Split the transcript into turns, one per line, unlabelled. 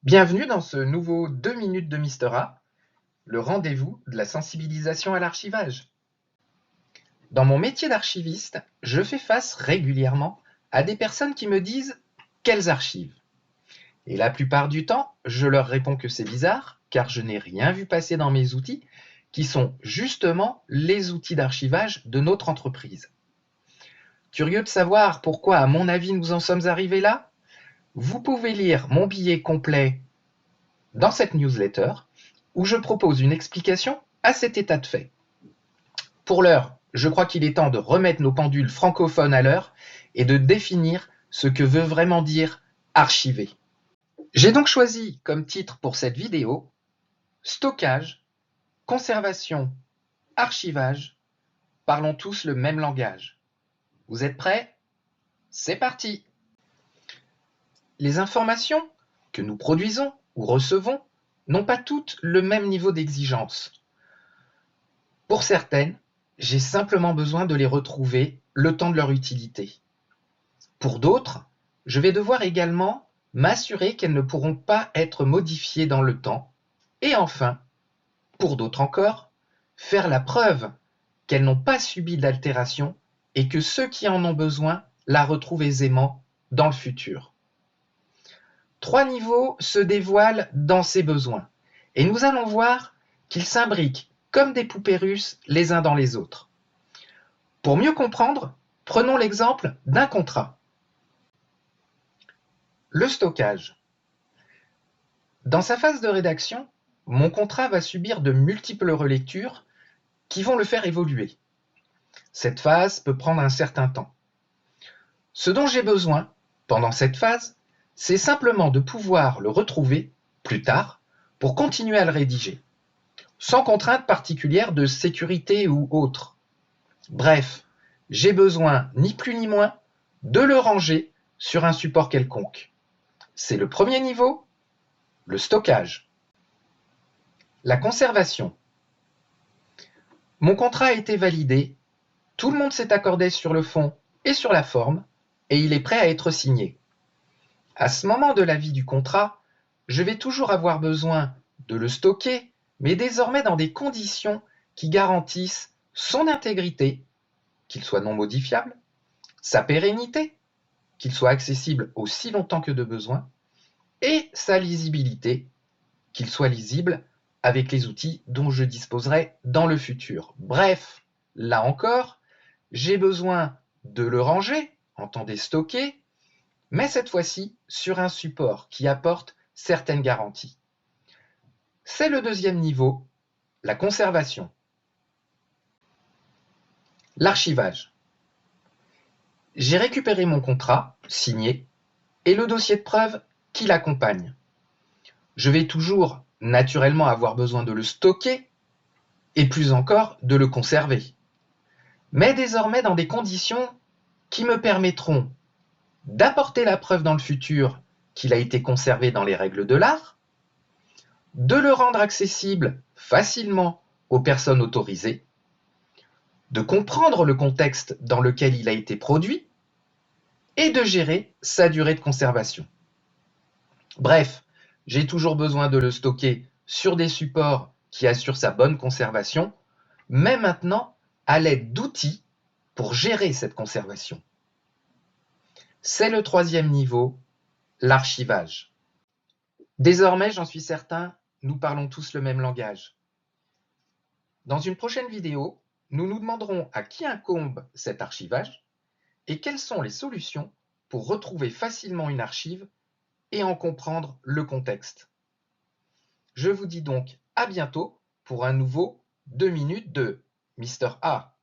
Bienvenue dans ce nouveau 2 minutes de Mister A, le rendez-vous de la sensibilisation à l'archivage. Dans mon métier d'archiviste, je fais face régulièrement à des personnes qui me disent qu'elles archivent. Et la plupart du temps, je leur réponds que c'est bizarre, car je n'ai rien vu passer dans mes outils, qui sont justement les outils d'archivage de notre entreprise. Curieux de savoir pourquoi, à mon avis, nous en sommes arrivés là? Vous pouvez lire mon billet complet dans cette newsletter où je propose une explication à cet état de fait. Pour l'heure, je crois qu'il est temps de remettre nos pendules francophones à l'heure et de définir ce que veut vraiment dire archiver. J'ai donc choisi comme titre pour cette vidéo Stockage, conservation, archivage, parlons tous le même langage. Vous êtes prêts? C'est parti! Les informations que nous produisons ou recevons n'ont pas toutes le même niveau d'exigence. Pour certaines, j'ai simplement besoin de les retrouver le temps de leur utilité. Pour d'autres, je vais devoir également m'assurer qu'elles ne pourront pas être modifiées dans le temps. Et enfin, pour d'autres encore, faire la preuve qu'elles n'ont pas subi d'altération et que ceux qui en ont besoin la retrouvent aisément dans le futur. 3 niveaux se dévoilent dans ces besoins et nous allons voir qu'ils s'imbriquent comme des poupées russes les uns dans les autres. Pour mieux comprendre, prenons l'exemple d'un contrat. Le stockage. Dans sa phase de rédaction, mon contrat va subir de multiples relectures qui vont le faire évoluer. Cette phase peut prendre un certain temps. Ce dont j'ai besoin, pendant cette phase, c'est simplement de pouvoir le retrouver plus tard pour continuer à le rédiger, sans contrainte particulière de sécurité ou autre. Bref, j'ai besoin, ni plus ni moins, de le ranger sur un support quelconque. C'est le premier niveau, le stockage. La conservation. Mon contrat a été validé, tout le monde s'est accordé sur le fond et sur la forme, et il est prêt à être signé. À ce moment de la vie du contrat, je vais toujours avoir besoin de le stocker, mais désormais dans des conditions qui garantissent son intégrité, qu'il soit non modifiable, sa pérennité, qu'il soit accessible aussi longtemps que de besoin, et sa lisibilité, qu'il soit lisible avec les outils dont je disposerai dans le futur. Bref, là encore, j'ai besoin de le ranger, entendez stocker, mais cette fois-ci sur un support qui apporte certaines garanties. C'est le deuxième niveau, la conservation. L'archivage. J'ai récupéré mon contrat, signé, et le dossier de preuve qui l'accompagne. Je vais toujours naturellement avoir besoin de le stocker et plus encore de le conserver. Mais désormais dans des conditions qui me permettront d'apporter la preuve dans le futur qu'il a été conservé dans les règles de l'art, de le rendre accessible facilement aux personnes autorisées, de comprendre le contexte dans lequel il a été produit et de gérer sa durée de conservation. Bref, j'ai toujours besoin de le stocker sur des supports qui assurent sa bonne conservation, mais maintenant à l'aide d'outils pour gérer cette conservation. C'est le troisième niveau, l'archivage. Désormais, j'en suis certain, nous parlons tous le même langage. Dans une prochaine vidéo, nous nous demanderons à qui incombe cet archivage et quelles sont les solutions pour retrouver facilement une archive et en comprendre le contexte. Je vous dis donc à bientôt pour un nouveau 2 minutes de Mister A.